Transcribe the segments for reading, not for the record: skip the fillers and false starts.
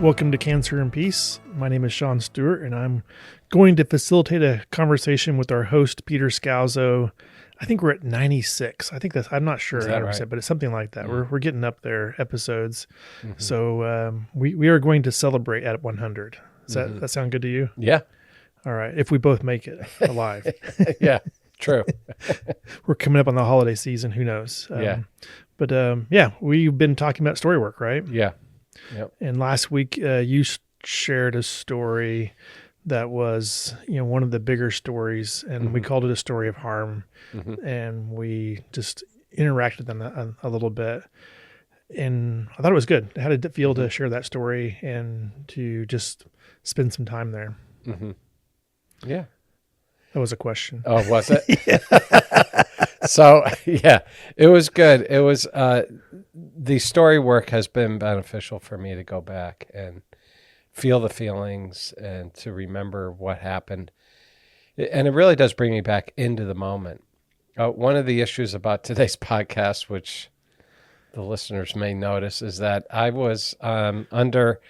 Welcome to Cancer and Peace. My name is Sean Stewart, and I'm going to facilitate a conversation with our host, Peter Scalzo. I think we're at 96. I'm not sure 100%, right? but it's something like that. Mm. We're getting up there, episodes. Mm-hmm. So we are going to celebrate at 100. Does that sound good to you? Yeah. All right. If we both make it alive. Yeah, true. We're coming up on the holiday season. Who knows? But we've been talking about story work, right? Yeah. Yep. And last week you shared a story that was, one of the bigger stories, and we called it a story of harm. And we just interacted on a little bit. And I thought it was good. How did it feel to share that story and to just spend some time there? Yeah. That was a question. Oh, was it? So, yeah, it was good. It was, the story work has been beneficial for me to go back and feel the feelings and to remember what happened. And it really does bring me back into the moment. One of the issues about today's podcast, which the listeners may notice, is that I was under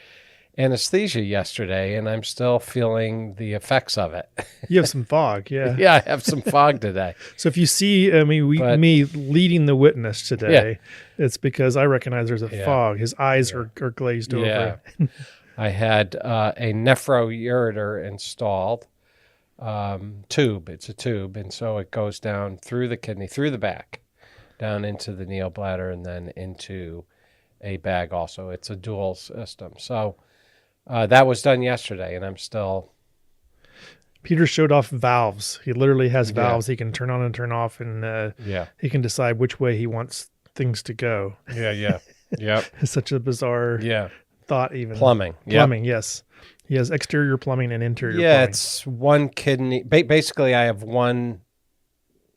anesthesia yesterday, and I'm still feeling the effects of it. You have some fog, yeah. Yeah, I have some fog today. So if you see me leading the witness today, it's because I recognize there's a fog. His eyes are glazed over. Yeah. I had a nephroureter installed tube. It's a tube, and so it goes down through the kidney, through the back, down into the neobladder, and then into a bag also. It's a dual system. So that was done yesterday, and I'm still... Peter showed off valves. He literally has valves he can turn on and turn off, and he can decide which way he wants things to go. Yeah. Yep. It's such a bizarre thought even. Plumbing, yes. He has exterior plumbing and interior plumbing. Yeah, it's one kidney. Basically, I have one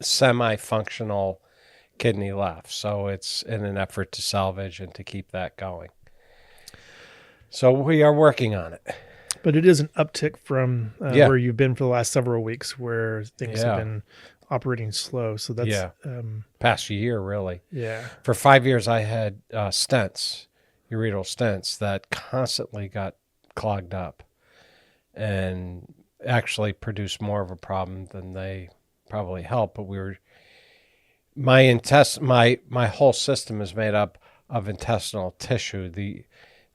semi-functional kidney left, so it's in an effort to salvage and to keep that going. So we are working on it. But it is an uptick from where you've been for the last several weeks, where things have been operating slow. So that's past year, really. Yeah. For 5 years, I had stents, ureteral stents, that constantly got clogged up and actually produced more of a problem than they probably helped. But my whole system is made up of intestinal tissue.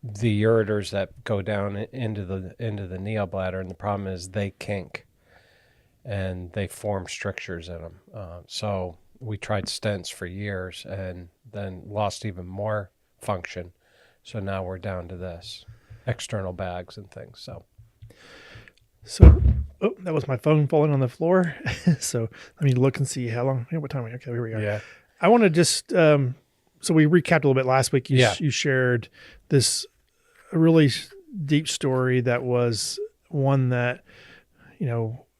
The ureters that go down into the neobladder, and the problem is they kink and they form strictures in them. So we tried stents for years and then lost even more function. So now we're down to this external bags and things. So that was my phone falling on the floor. So let me look and see how long. What time are we? Okay, here we are. Yeah. I want to just so we recapped a little bit last week. You shared this really deep story that was one that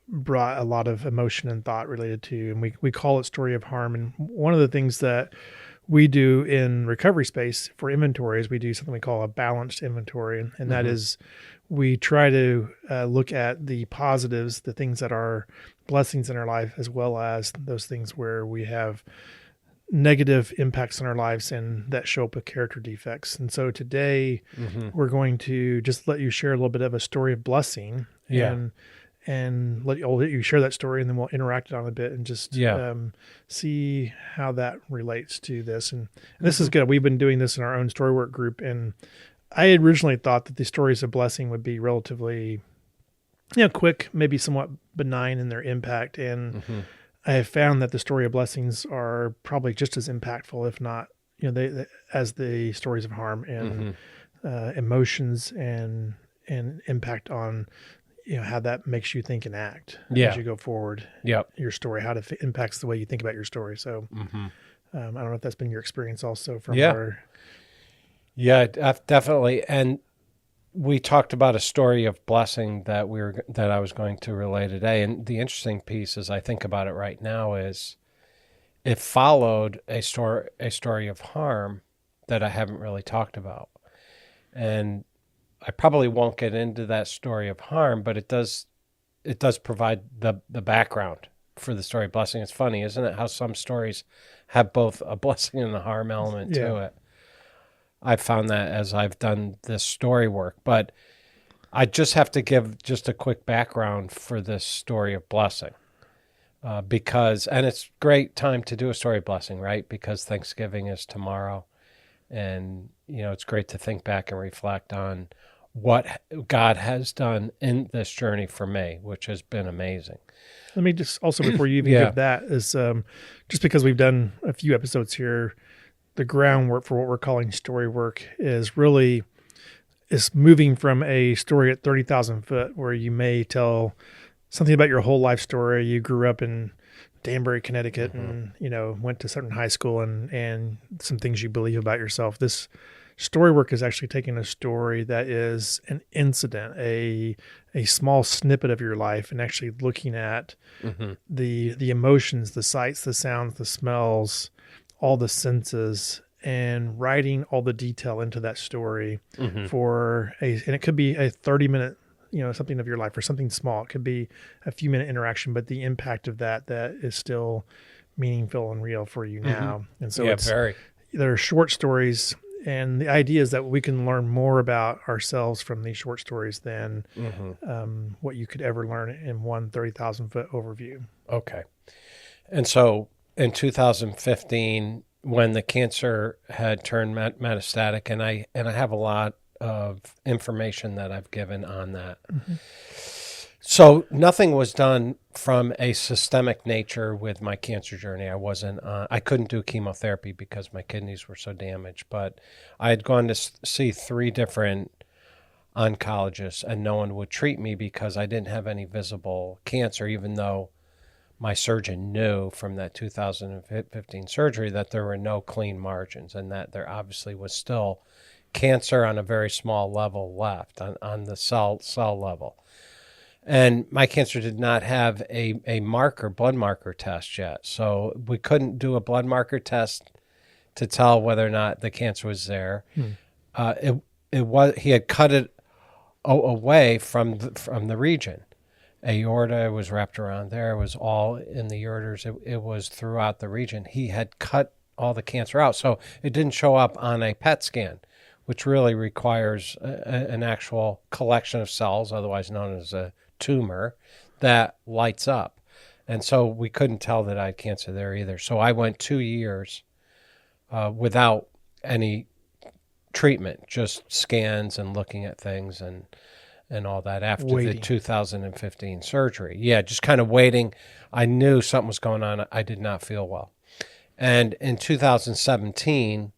brought a lot of emotion and thought related to, and we call it story of harm. And one of the things that we do in recovery space for inventory is we do something we call a balanced inventory, and that is we try to look at the positives, the things that are blessings in our life, as well as those things where we have negative impacts on our lives and that show up with character defects. And so today we're going to just let you share a little bit of a story of blessing and I'll let you share that story, and then we'll interact on it a bit and just see how that relates to this. And this is good. We've been doing this in our own story work group, and I had originally thought that the stories of blessing would be relatively quick, maybe somewhat benign in their impact. And I have found that the story of blessings are probably just as impactful, if not, they as the stories of harm and emotions and impact on, how that makes you think and act as you go forward. Your story, how it impacts the way you think about your story. So I don't know if that's been your experience also from our. Yeah, definitely. And we talked about a story of blessing that I was going to relay today. And the interesting piece, as I think about it right now, is it followed a story of harm that I haven't really talked about. And I probably won't get into that story of harm, but it does provide the background for the story of blessing. It's funny, isn't it, how some stories have both a blessing and a harm element to it. I've found that as I've done this story work. But I just have to give just a quick background for this story of blessing. Because, and it's great time to do a story of blessing, right? Because Thanksgiving is tomorrow. And, it's great to think back and reflect on what God has done in this journey for me, which has been amazing. Let me just also, before you even give that, is just because we've done a few episodes here, the groundwork for what we're calling story work is moving from a story at 30,000 foot where you may tell something about your whole life story. You grew up in Danbury, Connecticut, and, went to certain high school and some things you believe about yourself. This story work is actually taking a story that is an incident, a small snippet of your life, and actually looking at the emotions, the sights, the sounds, the smells, all the senses, and writing all the detail into that story and it could be a 30-minute, something of your life or something small. It could be a few minute interaction, but the impact of that is still meaningful and real for you now. And so there are short stories, and the idea is that we can learn more about ourselves from these short stories than what you could ever learn in one 30,000 foot overview. Okay. And so in 2015, when the cancer had turned metastatic, and I have a lot of information that I've given on that. So nothing was done from a systemic nature with my cancer journey. I couldn't do chemotherapy because my kidneys were so damaged, but I had gone to see 3 different oncologists, and no one would treat me because I didn't have any visible cancer, even though my surgeon knew from that 2015 surgery that there were no clean margins and that there obviously was still cancer on a very small level left on the cell level. And my cancer did not have a blood marker test yet. So we couldn't do a blood marker test to tell whether or not the cancer was there. He had cut it away from the region. Aorta was wrapped around there. It was all in the ureters. It was throughout the region. He had cut all the cancer out. So it didn't show up on a PET scan, which really requires an actual collection of cells, otherwise known as a tumor, that lights up. And so we couldn't tell that I had cancer there either. So I went 2 years without any treatment, just scans and looking at things and all that after the 2015 surgery. Yeah, just kind of waiting. I knew something was going on. I did not feel well. And in 2017,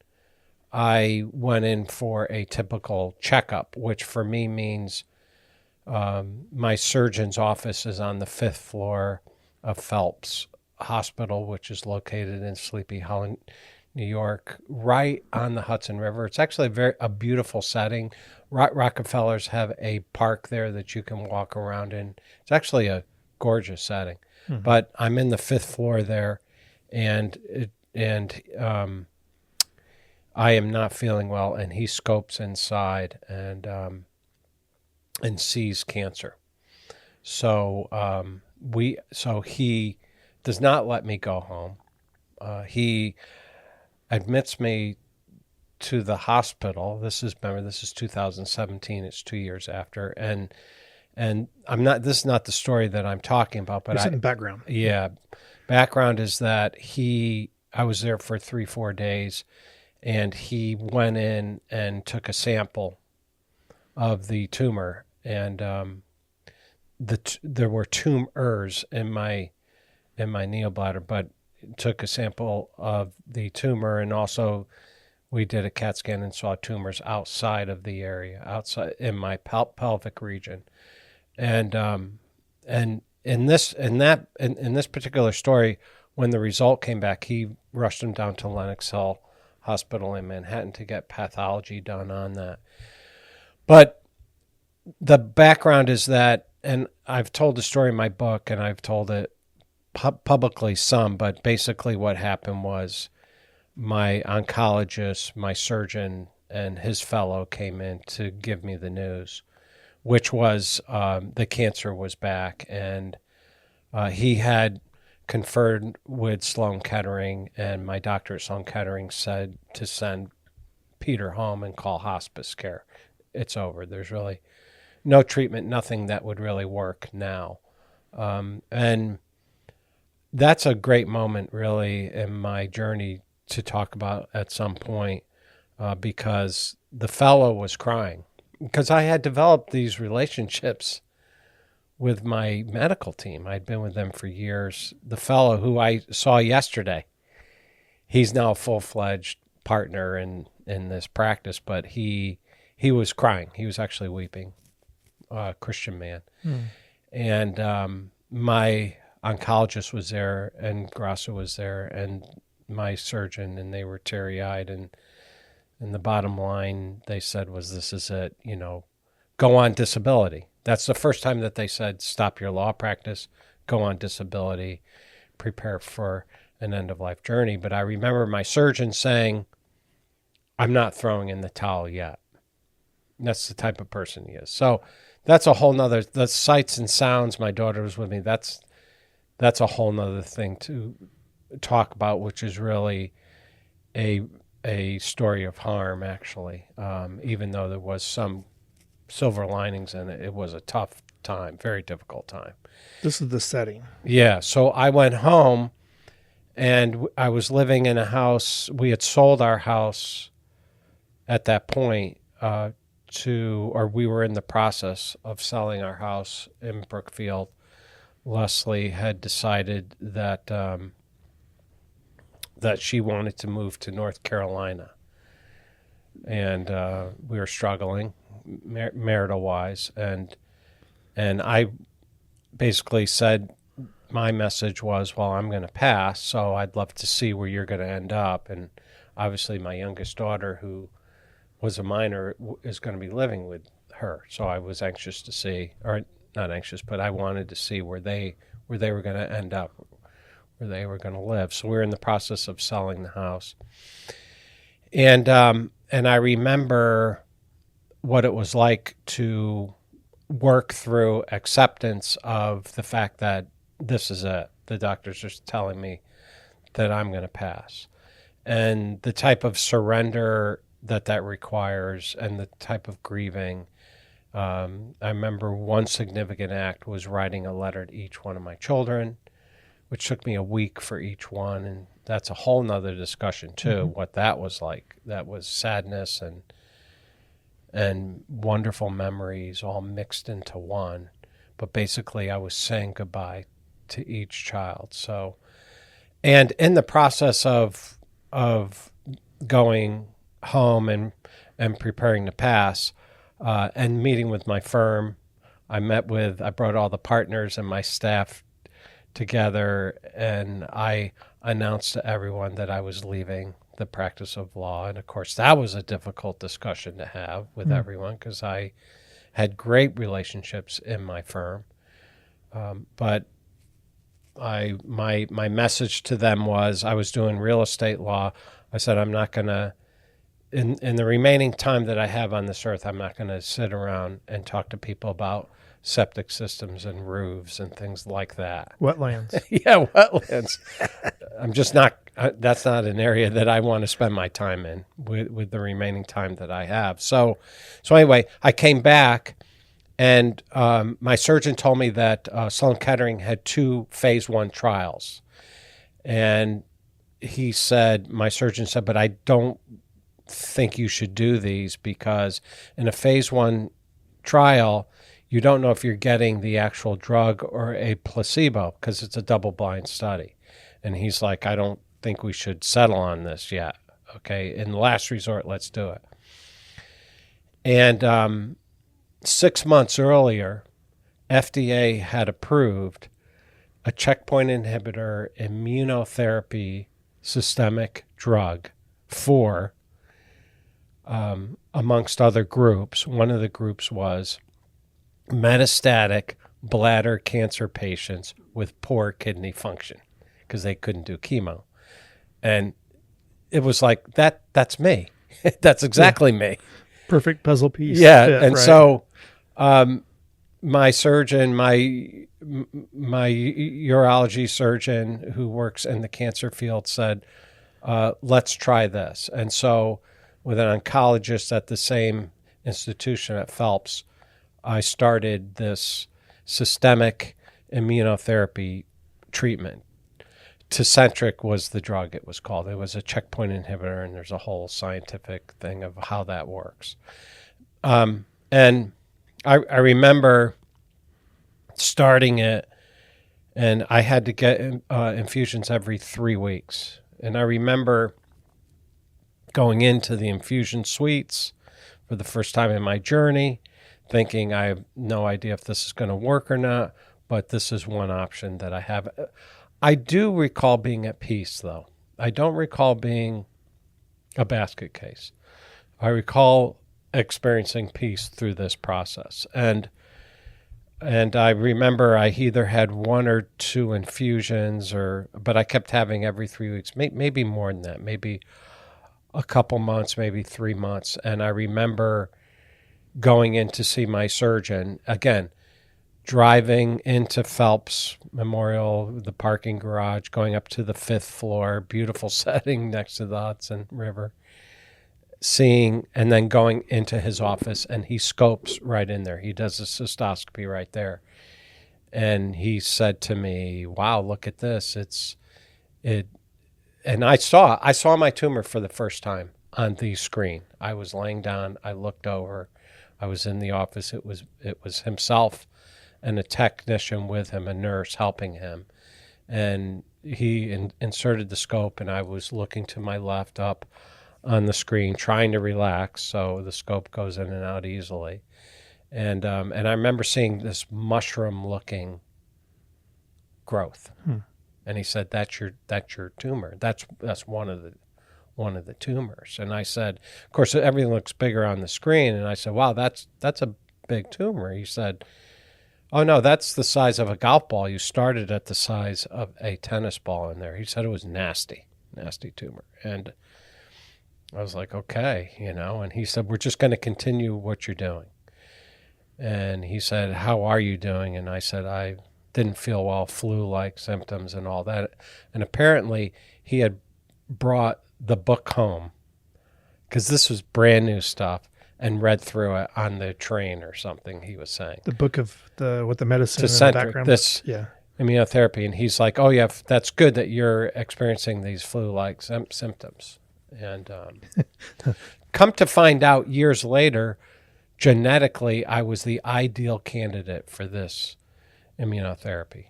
I went in for a typical checkup, which for me means my surgeon's office is on the 5th floor of Phelps Hospital, which is located in Sleepy Hollow, New York, right on the Hudson River. It's actually a beautiful setting. Rockefellers have a park there that you can walk around in. It's actually a gorgeous setting. But I'm in the 5th floor there, and I am not feeling well, and he scopes inside and sees cancer. So he does not let me go home. He admits me to the hospital. This is 2017. It's 2 years after, and I'm not. This is not the story that I'm talking about. But background. Yeah, background is that I was there for 3-4 days, and he went in and took a sample of the tumor, and there were tumors in my neobladder, but took a sample of the tumor, and also we did a CAT scan and saw tumors outside of the area, outside in my pelvic region, and in this particular story, when the result came back, he rushed him down to Lenox Hill Hospital in Manhattan to get pathology done on that. But the background is that, and I've told the story in my book, and I've told it publicly some, but basically what happened was my oncologist, my surgeon, and his fellow came in to give me the news, which was the cancer was back, and he had conferred with Sloan Kettering, and my doctor at Sloan Kettering said to send peter home and call hospice care. It's over. There's really no treatment, nothing that would really work now. And that's a great moment, really, in my journey to talk about at some point, because the fellow was crying. Because I had developed these relationships with my medical team. I'd been with them for years. The fellow who I saw yesterday, he's now a full-fledged partner in this practice, but he was crying. He was actually weeping, Christian man. And my oncologist was there, and Grasso was there, and my surgeon, and they were teary-eyed. And the bottom line they said was, this is it, go on disability. That's the first time that they said, stop your law practice, go on disability, prepare for an end-of-life journey. But I remember my surgeon saying, I'm not throwing in the towel yet. And that's the type of person he is. So that's a whole nother, the sights and sounds, my daughter was with me, that's a whole nother thing to talk about, which is really a story of harm, actually. Even though there was some silver linings in it, it was a tough time, very difficult time. This is the setting. Yeah. So I went home, and I was living in a house. We had sold our house at that point, or we were in the process of selling our house in Brookfield. Leslie had decided that that she wanted to move to North Carolina, and we were struggling marital-wise, and I basically said, my message was, well, I'm going to pass, so I'd love to see where you're going to end up. And obviously my youngest daughter, who was a minor, is going to be living with her, so I was anxious to see, or not anxious, but I wanted to see where they were going to end up, where they were going to live. So we're in the process of selling the house, and I remember what it was like to work through acceptance of the fact that this is it. The doctor's just telling me that I'm going to pass, and the type of surrender that requires, and the type of grieving. I remember one significant act was writing a letter to each one of my children, which took me a week for each one. And that's a whole nother discussion too, what that was like. That was sadness and wonderful memories all mixed into one. But basically I was saying goodbye to each child. So, and in the process of going home and preparing to pass, and meeting with my firm, I brought all the partners and my staff together, and I announced to everyone that I was leaving the practice of law. And of course, that was a difficult discussion to have with everyone, because I had great relationships in my firm. But my message to them was, I was doing real estate law. I said, I'm not going to, in the remaining time that I have on this earth, I'm not going to sit around and talk to people about septic systems and roofs and things like that. Wetlands. Yeah, wetlands. I'm just not, that's not an area that I want to spend my time in with the remaining time that I have. So anyway, I came back, and my surgeon told me that Sloan Kettering had 2 phase 1 trials. And my surgeon said, but I don't think you should do these, because in a phase 1 trial, you don't know if you're getting the actual drug or a placebo, because it's a double-blind study. And he's like, I don't think we should settle on this yet. Okay, in the last resort, let's do it. And 6 months earlier, FDA had approved a checkpoint inhibitor immunotherapy systemic drug for, amongst other groups, one of the groups was metastatic bladder cancer patients with poor kidney function, because they couldn't do chemo. And it was like, that's me. That's exactly me. Perfect puzzle piece. Yeah. Fit, and right? so my surgeon, my urology surgeon who works in the cancer field, said, let's try this. And so with an oncologist at the same institution at Phelps, I started this systemic immunotherapy treatment. Tecentriq was the drug it was called. It was a checkpoint inhibitor, and there's a whole scientific thing of how that works. And I remember starting it, and I had to get infusions every 3 weeks. And I remember going into the infusion suites for the first time in my journey, thinking I have no idea if this is going to work or not, but this is one option that I have. I do recall being at peace, though. I don't recall being a basket case. I recall experiencing peace through this process. And I remember I either had 1 or 2 infusions, but I kept having every 3 weeks, maybe more than that, maybe a couple months, maybe 3 months. And I remember going in to see my surgeon, again, driving into Phelps Memorial, the parking garage, going up to the 5th floor, beautiful setting next to the Hudson River, seeing, and then going into his office, and he scopes right in there. He does a cystoscopy right there. And he said to me, wow, look at this. And I saw my tumor for the first time on the screen. I was laying down, I looked over, I was in the office. It was himself and a technician with him, a nurse helping him. And he inserted the scope, and I was looking to my left up on the screen, trying to relax so the scope goes in and out easily. And I remember seeing this mushroom-looking growth. And he said, "That's your tumor. That's one of the tumors." And I said, "Of course, everything looks bigger on the screen." And I said, "Wow, that's a big tumor." He said, "Oh no, that's the size of a golf ball. You started at the size of a tennis ball in there." He said it was nasty tumor. And I was like, "Okay, And he said, "We're just going to continue what you're doing." And he said, "How are you doing?" And I said, "I didn't feel well, flu-like symptoms and all that." And apparently he had brought the book home, because this was brand new stuff, and read through it on the train or something, he was saying. The book of with the medicine in the background. This immunotherapy. And he's like, "Oh, yeah, that's good that you're experiencing these flu-like symptoms." And come to find out years later, genetically, I was the ideal candidate for this immunotherapy.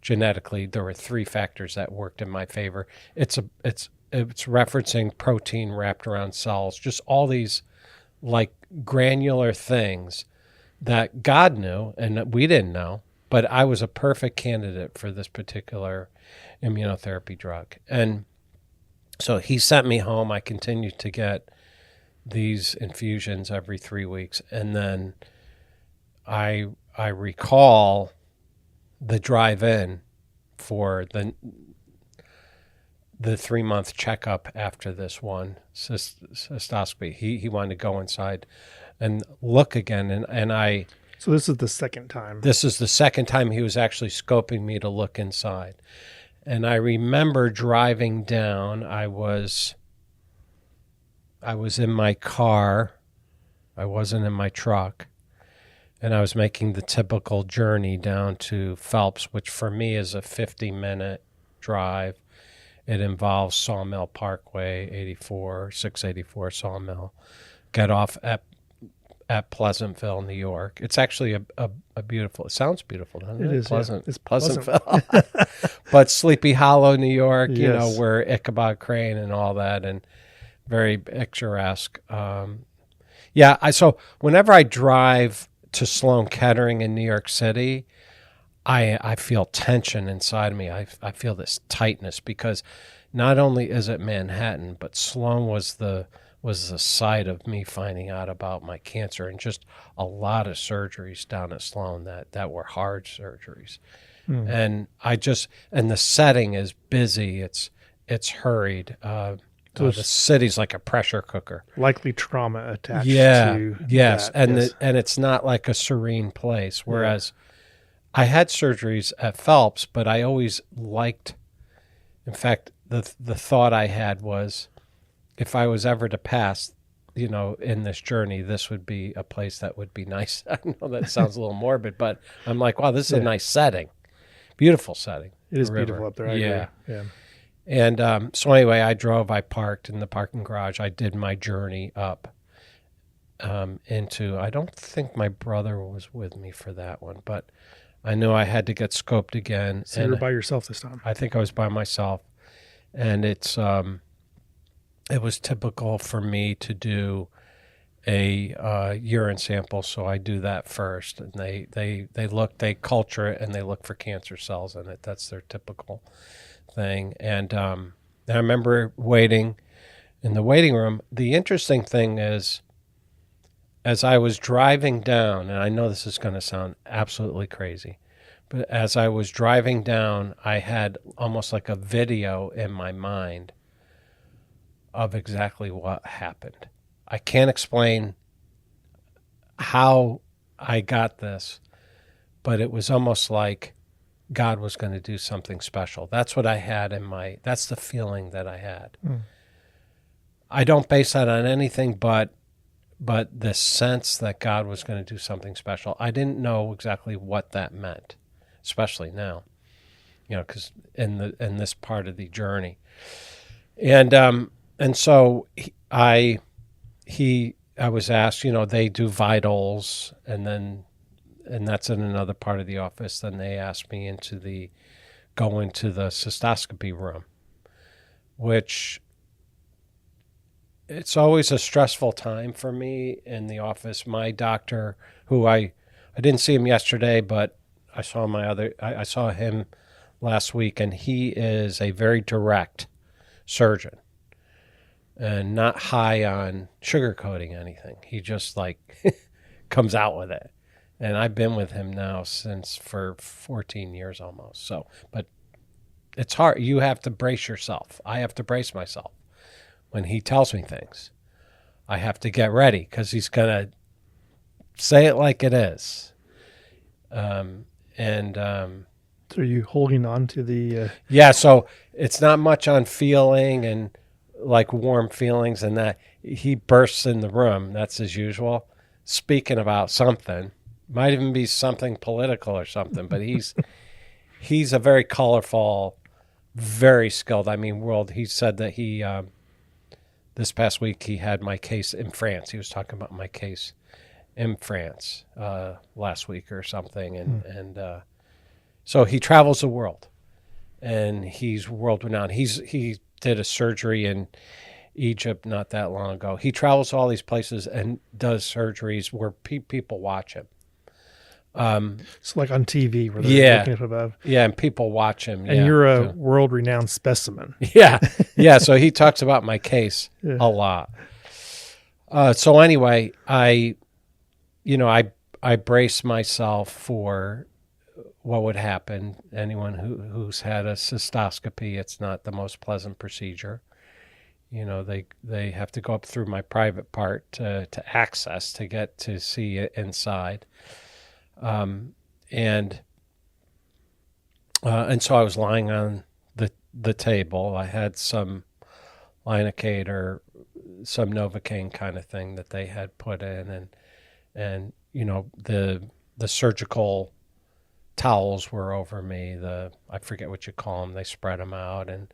Genetically, there were 3 factors that worked in my favor. It's referencing protein wrapped around cells, just all these like granular things that God knew and we didn't know, but I was a perfect candidate for this particular immunotherapy drug. And so he sent me home. I continued to get these infusions every 3 weeks. And then I recall the drive-in for the 3-month checkup after this one cystoscopy. He wanted to go inside and look again. And So this is the second time. This is the second time he was actually scoping me to look inside. And I remember driving down. I was in my car. I wasn't in my truck. And I was making the typical journey down to Phelps, which for me is a 50-minute drive. It involves Sawmill Parkway, 684 Sawmill. Get off at Pleasantville, New York. It's actually a beautiful, it sounds beautiful, doesn't it? It is. Pleasant. Yeah. It's Pleasantville. But Sleepy Hollow, New York, Yes. where Ichabod Crane and all that, and very picturesque. So whenever I drive to Sloan Kettering in New York City, I feel tension inside of me. I feel this tightness, because not only is it Manhattan, but Sloan was the site of me finding out about my cancer, and just a lot of surgeries down at Sloan that were hard surgeries. And and the setting is busy. It's hurried. The city's like a pressure cooker. Likely trauma attached to yes. that. And Yes. and it's not like a serene place. Whereas I had surgeries at Phelps, but I always liked, in fact, the thought I had was, if I was ever to pass, in this journey, this would be a place that would be nice. I know that sounds a little morbid, but I'm like, wow, this is a nice setting. Beautiful setting. It is beautiful up there. I agree. Yeah. And so anyway, I parked in the parking garage. I did my journey up I don't think my brother was with me for that one, but I knew I had to get scoped again. So you were by yourself this time? I think I was by myself. And it was typical for me to do a urine sample, so I do that first. And they culture it, and they look for cancer cells in it. That's their typical thing. And I remember waiting in the waiting room. The interesting thing is, as I was driving down, and I know this is going to sound absolutely crazy, but as I was driving down, I had almost like a video in my mind of exactly what happened. I can't explain how I got this, but it was almost like God was going to do something special. That's what I had that's the feeling that I had. I don't base that on anything but the sense that God was going to do something special. I didn't know exactly what that meant, especially now, because in this part of the journey, and so I was asked, they do vitals, and that's in another part of the office. Then they asked me go into the cystoscopy room, which it's always a stressful time for me in the office. My doctor, who I didn't see him yesterday, but I saw him last week, and he is a very direct surgeon and not high on sugarcoating anything. He just comes out with it. And I've been with him now for 14 years almost. So, but it's hard. You have to brace yourself. I have to brace myself. When he tells me things, I have to get ready because he's going to say it like it is. So are you holding on to the... Yeah, so it's not much on feeling and like warm feelings and that. He bursts in the room. That's as usual. Speaking about something. Might even be something political or something, but he's a very colorful, very skilled. He said that he... this past week, he had my case in France. He was talking about my case in France last week or something. And so he travels the world, and he's world-renowned. He did a surgery in Egypt not that long ago. He travels to all these places and does surgeries where people watch him. It's like on TV where they're looking up above. Yeah, and people watch him. And you're a world-renowned specimen. Yeah. So he talks about my case a lot. So anyway, I brace myself for what would happen. Anyone who's had a cystoscopy, it's not the most pleasant procedure. They have to go up through my private part to access to get to see it inside. And so I was lying on the table. I had some Linacate or some Novocaine kind of thing that they had put in, and the surgical towels were over me. I forget what you call them. They spread them out, and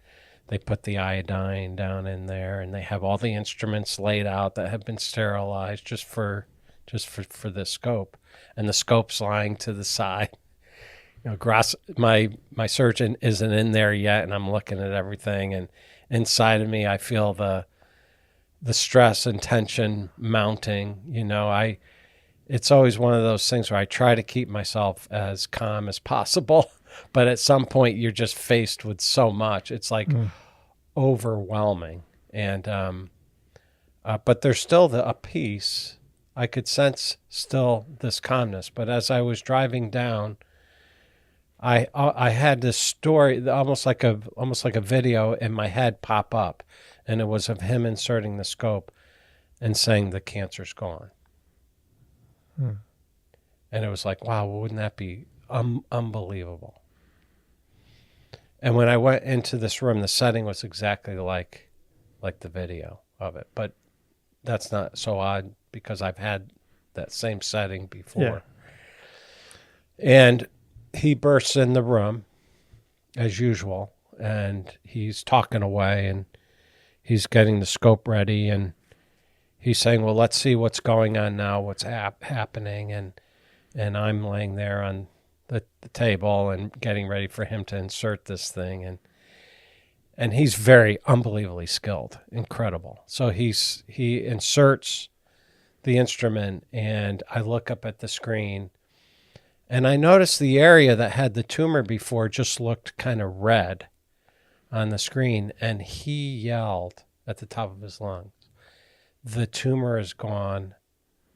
they put the iodine down in there, and they have all the instruments laid out that have been sterilized just for this scope. And the scope's lying to the side. My surgeon isn't in there yet, and I'm looking at everything. And inside of me, I feel the stress and tension mounting. It's always one of those things where I try to keep myself as calm as possible, but at some point you're just faced with so much. It's overwhelming, and but there's still a peace. I could sense still this calmness, but as I was driving down, I had this story, almost like a video in my head pop up, and it was of him inserting the scope and saying the cancer's gone. And it was like, wow, wouldn't that be unbelievable? And when I went into this room, the setting was exactly like the video of it, but that's not so odd because I've had that same setting before. Yeah. And he bursts in the room as usual, and he's talking away, and he's getting the scope ready, and he's saying, well, let's see what's going on now, what's happening. And I'm laying there on the table and getting ready for him to insert this thing. And he's very unbelievably skilled, incredible. So he inserts the instrument, and I look up at the screen, and I noticed the area that had the tumor before just looked kind of red on the screen, and he yelled at the top of his lungs, "The tumor is gone.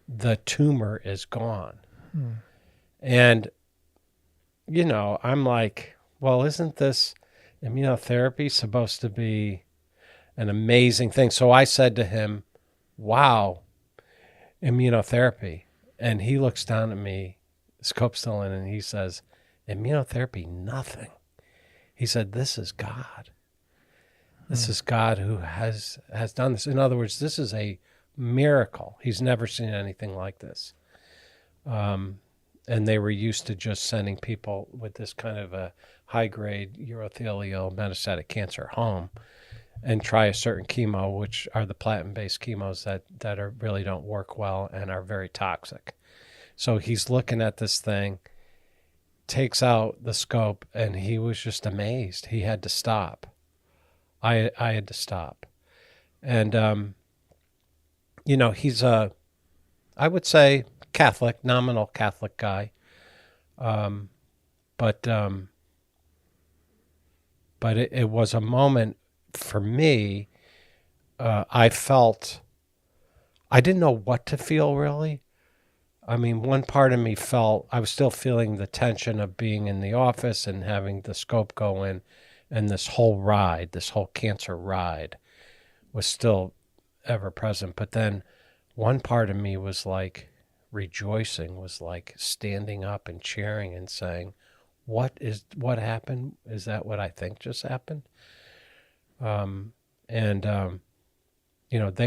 The tumor is gone." And, I'm like, well, isn't this immunotherapy supposed to be an amazing thing? So I said to him, wow, immunotherapy. And he looks down at me, scope's still in, and he says, immunotherapy, nothing. He said, this is God. This is God who has done this. In other words, this is a miracle. He's never seen anything like this. And they were used to just sending people with this kind of a high-grade urothelial metastatic cancer home and try a certain chemo, which are the platinum-based chemos that really don't work well and are very toxic. So he's looking at this thing, takes out the scope, and he was just amazed. He had to stop. I had to stop. And, he's I would say, Catholic, nominal Catholic guy. But it was a moment for me. I felt, I didn't know what to feel really. I mean, one part of me felt, I was still feeling the tension of being in the office and having the scope go in, and this whole cancer ride was still ever present. But then one part of me was like rejoicing, was like standing up and cheering and saying, what happened? Is that what I think just happened? They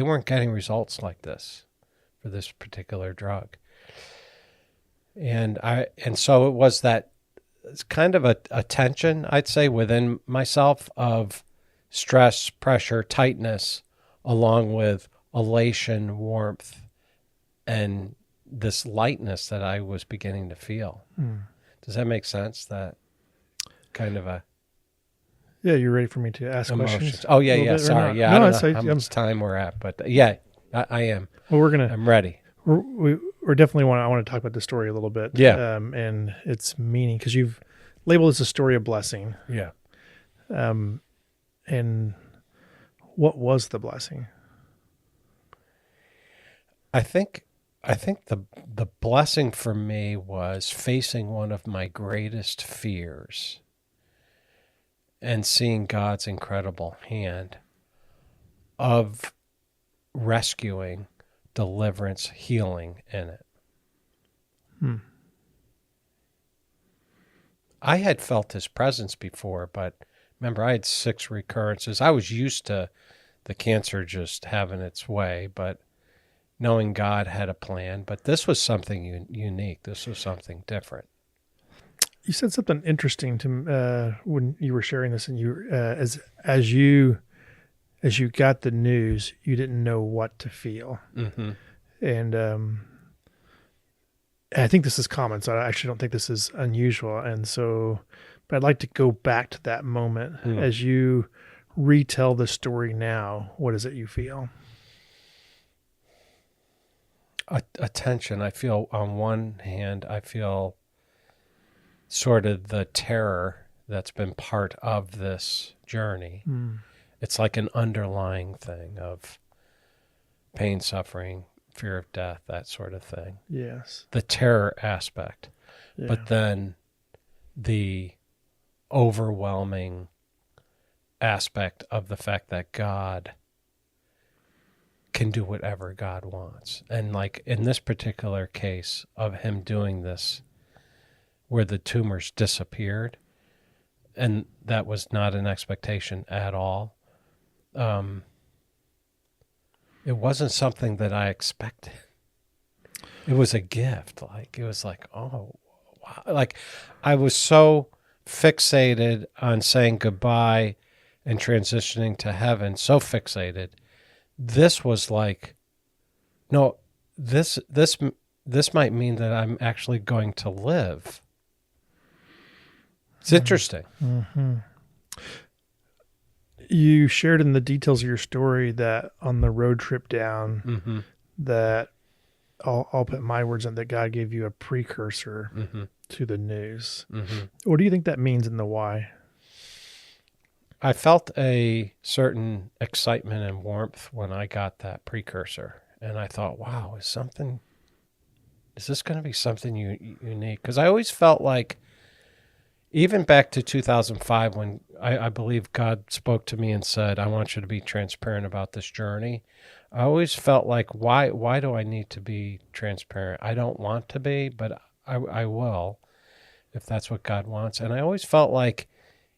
weren't getting results like this for this particular drug. And so it was that, it's kind of a tension, I'd say, within myself of stress, pressure, tightness, along with elation, warmth, and this lightness that I was beginning to feel. Does that make sense? That kind of a... Yeah, you're ready for me to ask questions? Oh, yeah. Sorry. Yeah, no, I don't know how much time we're at, but yeah, I am. Well, I'm ready. We're definitely I want to talk about the story a little bit. Yeah. And its meaning, because you've labeled this a story of blessing. Yeah. And what was the blessing? I think the blessing for me was facing one of my greatest fears and seeing God's incredible hand of rescuing, deliverance, healing in it. I had felt his presence before, but remember, I had 6 recurrences. I was used to the cancer just having its way, but knowing God had a plan. But this was something unique. This was something different. You said something interesting to when you were sharing this, and you as you got the news, you didn't know what to feel. Mm-hmm. And I think this is common, so I actually don't think this is unusual. And so, but I'd like to go back to that moment as you retell the story now. What is it you feel? A tension. I feel, on one hand, I feel sort of the terror that's been part of this journey. It's like an underlying thing of pain, suffering, fear of death, that sort of thing. Yes. The terror aspect. Yeah. But then the overwhelming aspect of the fact that God can do whatever God wants. And like in this particular case of him doing this, where the tumors disappeared, and that was not an expectation at all. It it wasn't something that I expected. It was a gift. Like, it was like, oh, wow. Like, I was so fixated on saying goodbye and transitioning to heaven, so fixated. This was like, no, this might mean that I'm actually going to live. It's interesting. Mm-hmm. You shared in the details of your story that on the road trip down, that I'll put my words in, that God gave you a precursor to the news. What do you think that means and the why? I felt a certain excitement and warmth when I got that precursor. And I thought, wow, is this going to be something unique? Because I always felt like, even back to 2005, when I believe God spoke to me and said, I want you to be transparent about this journey, I always felt like, why do I need to be transparent? I don't want to be, but I will, if that's what God wants. And I always felt like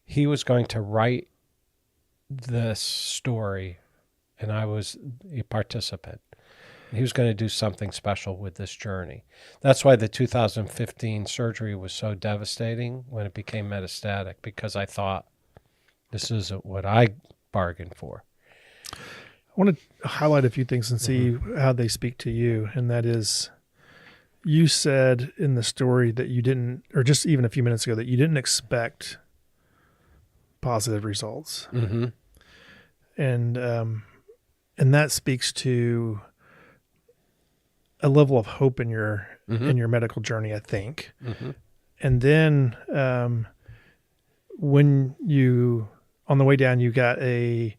he was going to write this story, and I was a participant. He was going to do something special with this journey. That's why the 2015 surgery was so devastating when it became metastatic, because I thought, this isn't what I bargained for. I want to highlight a few things and see how they speak to you. And that is, you said in the story that you didn't, or just even a few minutes ago, that you didn't expect positive results. And that speaks to a level of hope in your medical journey, I think. And then when you, on the way down, you got a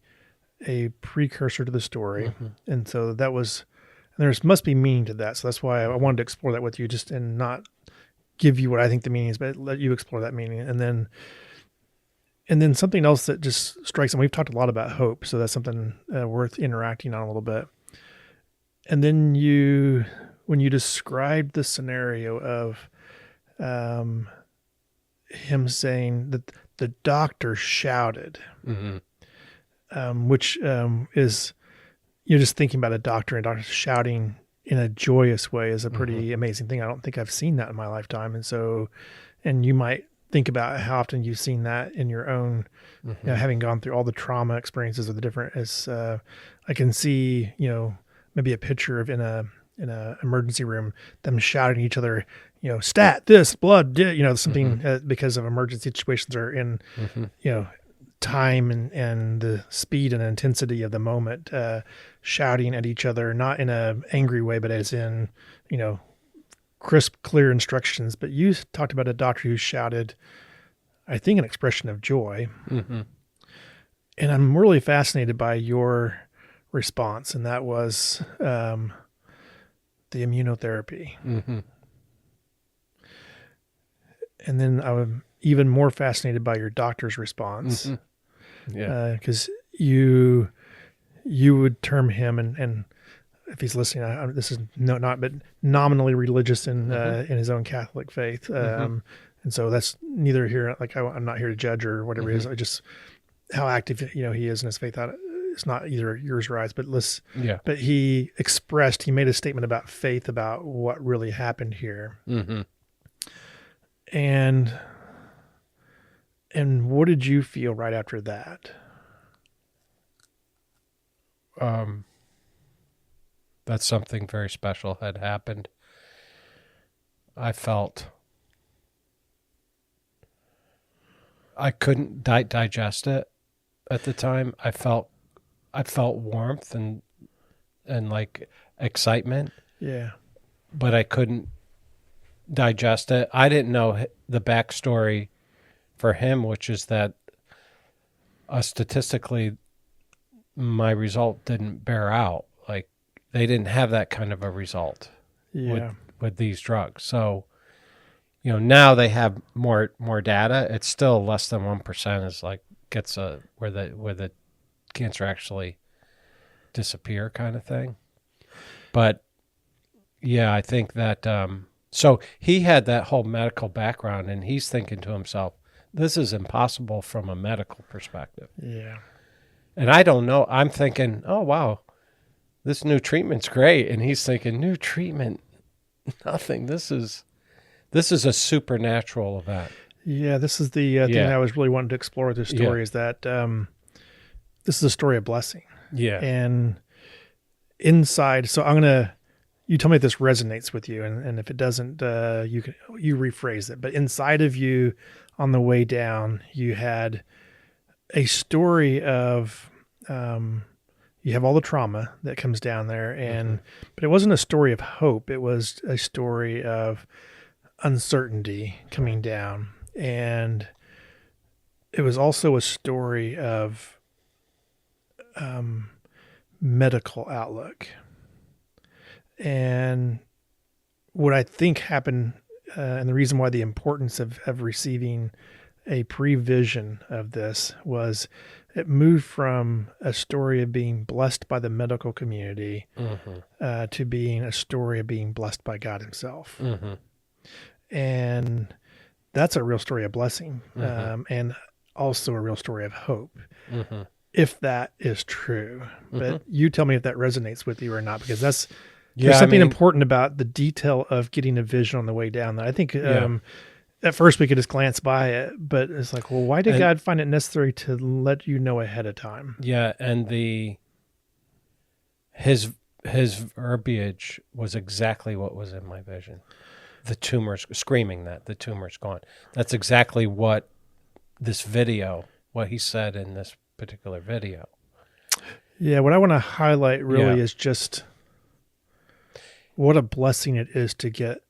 precursor to the story. And so that was, and there must be meaning to that. So that's why I wanted to explore that with you, just and not give you what I think the meaning is, but let you explore that meaning. And then something else that just strikes, and we've talked a lot about hope, so that's something worth interacting on a little bit. And then when you described the scenario of him saying that the doctor shouted, which is, you're just thinking about a doctor shouting in a joyous way is a pretty amazing thing. I don't think I've seen that in my lifetime. And so, and you might think about how often you've seen that in your own, having gone through all the trauma experiences of the different, I can see, maybe a picture of in a emergency room, them shouting at each other, stat, this, blood, something because of emergency situations are in, time and the speed and intensity of the moment, shouting at each other, not in a angry way, but as in, crisp, clear instructions. But you talked about a doctor who shouted, I think, an expression of joy. And I'm really fascinated by your response, and that was the immunotherapy. And then I'm even more fascinated by your doctor's response, because you would term him, and if he's listening, this is not but nominally religious in his own Catholic faith, and so that's neither here. Like I'm not here to judge or whatever it is. I just how active he is in his faith. It's not either yours or ours, but but he made a statement about faith, about what really happened here. And what did you feel right after that? That something very special had happened. I felt I couldn't digest it at the time. I felt warmth and like excitement. Yeah. But I couldn't digest it. I didn't know the backstory for him, which is that statistically my result didn't bear out. Like they didn't have that kind of a result with these drugs. So, now they have more data. It's still less than 1% is like gets where the cancer actually disappear kind of thing. But yeah, I think that so he had that whole medical background, and he's thinking to himself, this is impossible from a medical perspective. Yeah. And I don't know. I'm thinking, oh, wow, this new treatment's great. And he's thinking, new treatment, nothing. This is a supernatural event. Yeah, this is the thing that I was really wanting to explore with this story is that this is a story of blessing. Yeah. And inside, so you tell me if this resonates with you, and if it doesn't, you rephrase it. But inside of you, on the way down, you had a story of you have all the trauma that comes down there, but it wasn't a story of hope. It was a story of uncertainty coming down, and it was also a story of medical outlook. And what I think happened, and the reason why the importance of receiving a prevision of this was it moved from a story of being blessed by the medical community to being a story of being blessed by God himself. And that's a real story of blessing, and also a real story of hope, if that is true. But you tell me if that resonates with you or not, because there's something important about the detail of getting a vision on the way down that I think at first we could just glance by it, but it's like, well, why did God find it necessary to let you know ahead of time? Yeah, and his verbiage was exactly what was in my vision. The tumor's screaming that the tumor's gone. That's exactly what what he said in this particular video. Yeah, what I want to highlight really is just what a blessing it is to get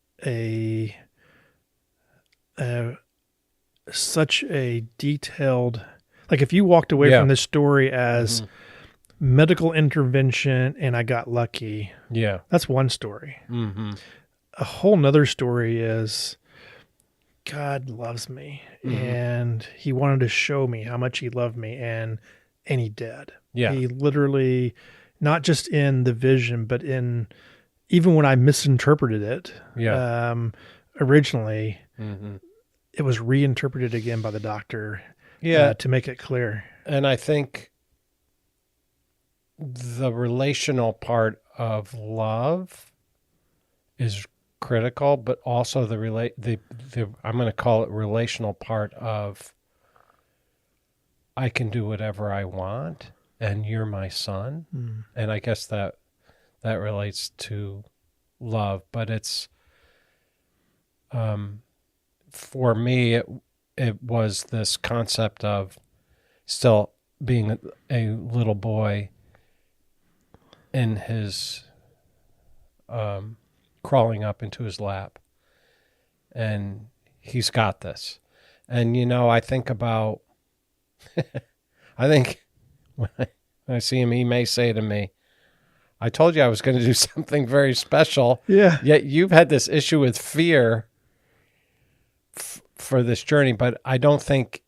such a detailed, like if you walked away from this story as medical intervention and I got lucky, that's one story. A whole nother story is God loves me and he wanted to show me how much he loved me, and he did. He literally, not just in the vision, but in even when I misinterpreted it originally, it was reinterpreted again by the doctor to make it clear. And I think the relational part of love is critical, but also the I'm going to call it relational part of I can do whatever I want and you're my son. And I guess that relates to love, but it's for me it was this concept of still being a little boy in his crawling up into his lap, and he's got this. And I think about I think when I see him, he may say to me, I told you I was going to do something very special. Yeah. Yet you've had this issue with fear for this journey, but I don't think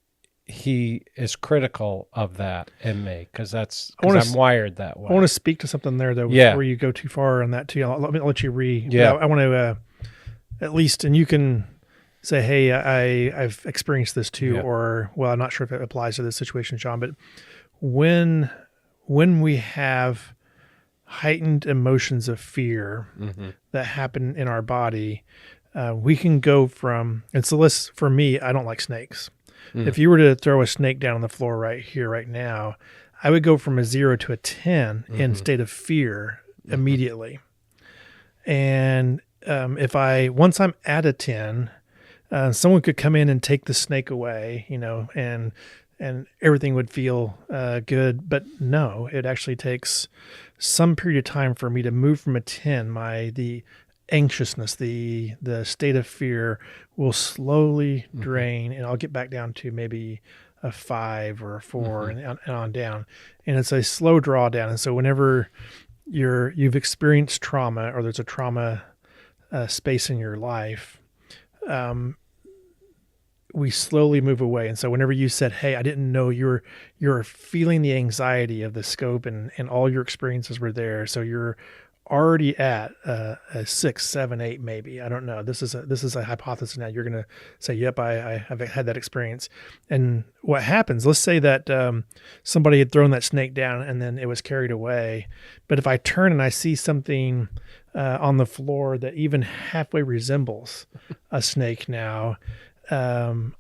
he is critical of that in me because I'm wired that way. I want to speak to something there though before you go too far on that too. I'll let you read. Yeah. I want to at least, and you can say, hey, I've experienced this too, or, well, I'm not sure if it applies to this situation, Sean, but when we have heightened emotions of fear that happen in our body, we can go from, and so for me, I don't like snakes. If you were to throw a snake down on the floor right here, right now, I would go from a 0 to a 10 in state of fear immediately. And once I'm at a 10, someone could come in and take the snake away, and everything would feel good. But no, it actually takes some period of time for me to move from a 10. The anxiousness, the state of fear will slowly drain, and I'll get back down to maybe a 5 or a 4 and on down. And it's a slow drawdown. And so whenever you've experienced trauma, or there's a trauma space in your life, we slowly move away. And so whenever you said, hey, I didn't know you're feeling the anxiety of the scope, and all your experiences were there. So you're already at a 6, 7, 8, maybe. I don't know. This is a hypothesis. Now you're going to say, "Yep, I have had that experience." And what happens? Let's say that somebody had thrown that snake down and then it was carried away. But if I turn and I see something on the floor that even halfway resembles a snake now, and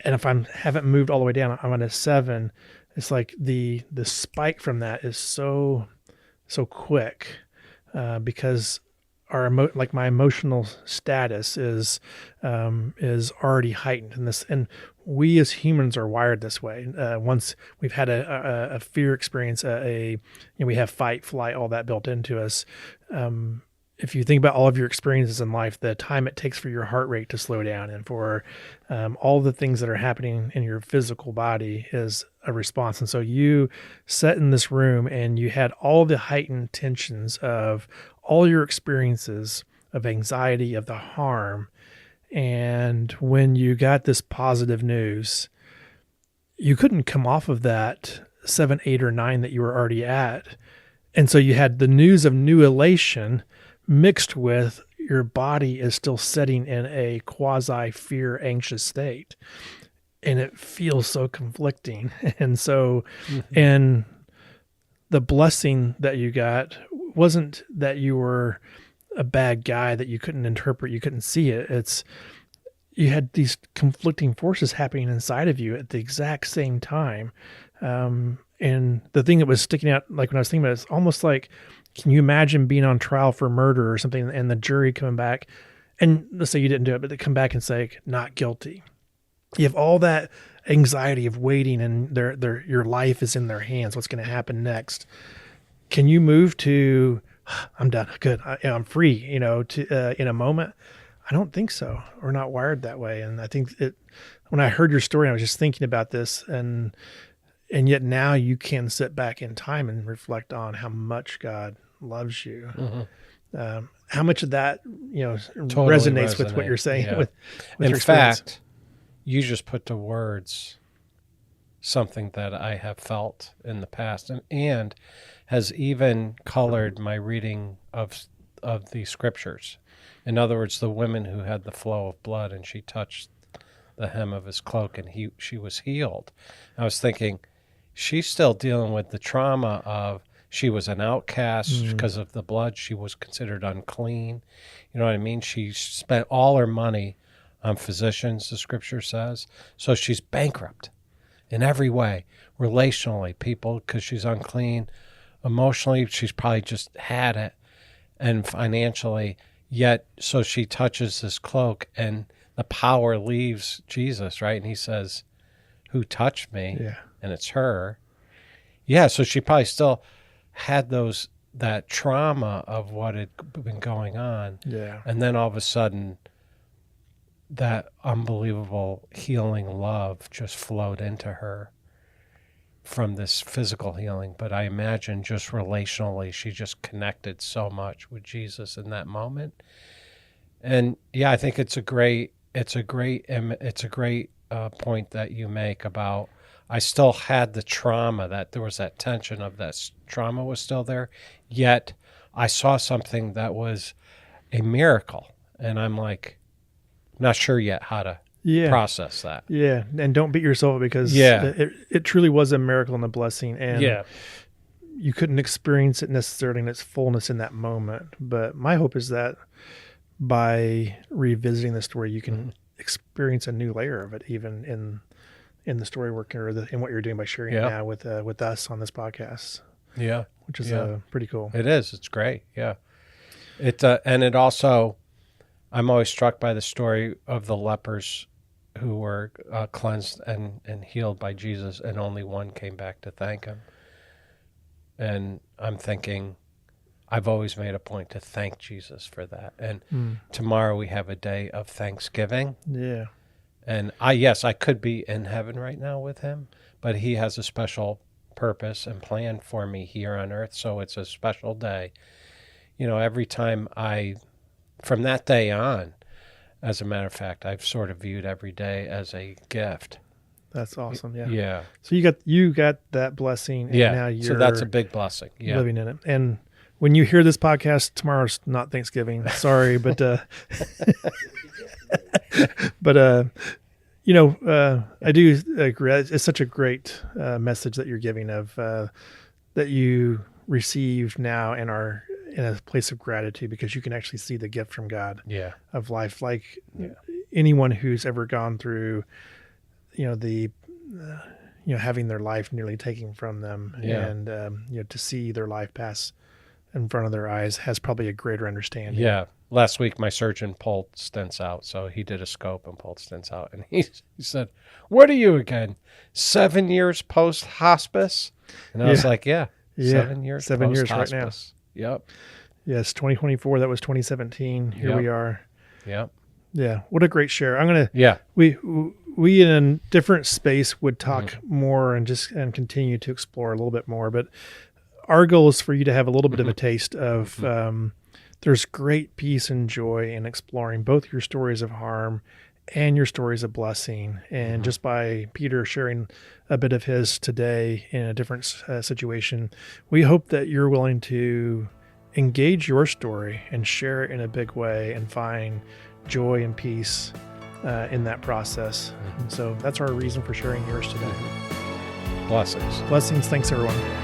if I haven't moved all the way down, I'm at a 7. It's like the spike from that is so quick. Because my emotional status is already heightened in this, and we as humans are wired this way. Once we've had a fear experience, we have fight, flight, all that built into us. If you think about all of your experiences in life, the time it takes for your heart rate to slow down and for all the things that are happening in your physical body is a response. And so you sat in this room and you had all the heightened tensions of all your experiences of anxiety, of the harm. And when you got this positive news, you couldn't come off of that 7, 8, or 9 that you were already at. And so you had the news of new elation mixed with your body is still sitting in a quasi fear anxious state, and it feels so conflicting. And so, and the blessing that you got wasn't that you were a bad guy that you couldn't interpret, you couldn't see it. It's, you had these conflicting forces happening inside of you at the exact same time. And the thing that was sticking out, like when I was thinking about it, it's almost like, can you imagine being on trial for murder or something and the jury coming back and let's say you didn't do it, but they come back and say, not guilty. You have all that anxiety of waiting and your life is in their hands. What's going to happen next? Can you move to, I'm done. Good. I'm free, in a moment? I don't think so. We're not wired that way. And I think when I heard your story, I was just thinking about this and yet now you can sit back in time and reflect on how much God loves you. Mm-hmm. How much of that, totally resonates with what you're saying. Yeah. With in fact, you just put to words something that I have felt in the past and has even colored my reading of the scriptures. In other words, the woman who had the flow of blood and she touched the hem of his cloak and she was healed. I was thinking, she's still dealing with the trauma of she was an outcast because of the blood. She was considered unclean. You know what I mean? She spent all her money on physicians, the scripture says. So she's bankrupt in every way, relationally, people, because she's unclean. Emotionally, she's probably just had it. And financially, yet, so she touches this cloak and the power leaves Jesus, right? And he says, who touched me? Yeah. And it's her. Yeah, so she probably still had that trauma of what had been going on. Yeah. And then all of a sudden, that unbelievable healing love just flowed into her from this physical healing. But I imagine just relationally, she just connected so much with Jesus in that moment. And yeah, I think it's a great point that you make about, I still had the trauma, that there was that tension of that trauma was still there, yet I saw something that was a miracle. And I'm like, not sure yet how to process that. Yeah. And don't beat yourself up because it truly was a miracle and a blessing. And you couldn't experience it necessarily in its fullness in that moment. But my hope is that by revisiting the story, you can experience a new layer of it, even in the story work or in what you're doing by sharing it now with us on this podcast. Yeah. Which is pretty cool. It is. It's great. Yeah. And it also, I'm always struck by the story of the lepers who were cleansed and healed by Jesus, and only one came back to thank him. And I'm thinking, I've always made a point to thank Jesus for that. And tomorrow we have a day of Thanksgiving. Yeah. And I could be in heaven right now with him, but he has a special purpose and plan for me here on earth. So it's a special day. Every time from that day on, as a matter of fact, I've sort of viewed every day as a gift. That's awesome. Yeah. Yeah. So you got that blessing. And now so that's a big blessing. Yeah. Living in it. And when you hear this podcast, tomorrow's not Thanksgiving. Sorry, but I do agree. It's such a great message that you're giving of that you received now and are in a place of gratitude because you can actually see the gift from God of life. Like anyone who's ever gone through, having their life nearly taken from them and, to see their life pass in front of their eyes has probably a greater understanding. Yeah. Last week, my surgeon pulled stents out. So he did a scope and pulled stents out. And he said, "What are you again? 7 years post-hospice?" And I was like, 7 years 7 years post-hospice. right now. Yep. Yes, 2024. That was 2017. Here we are. Yep. Yeah. What a great share. I'm going to, we in a different space would talk more and continue to explore a little bit more. But our goal is for you to have a little bit of a taste of, there's great peace and joy in exploring both your stories of harm and your stories of blessing. And just by Peter sharing a bit of his today in a different situation, we hope that you're willing to engage your story and share it in a big way and find joy and peace in that process. And so that's our reason for sharing yours today. Blessings. Blessings. Thanks, everyone.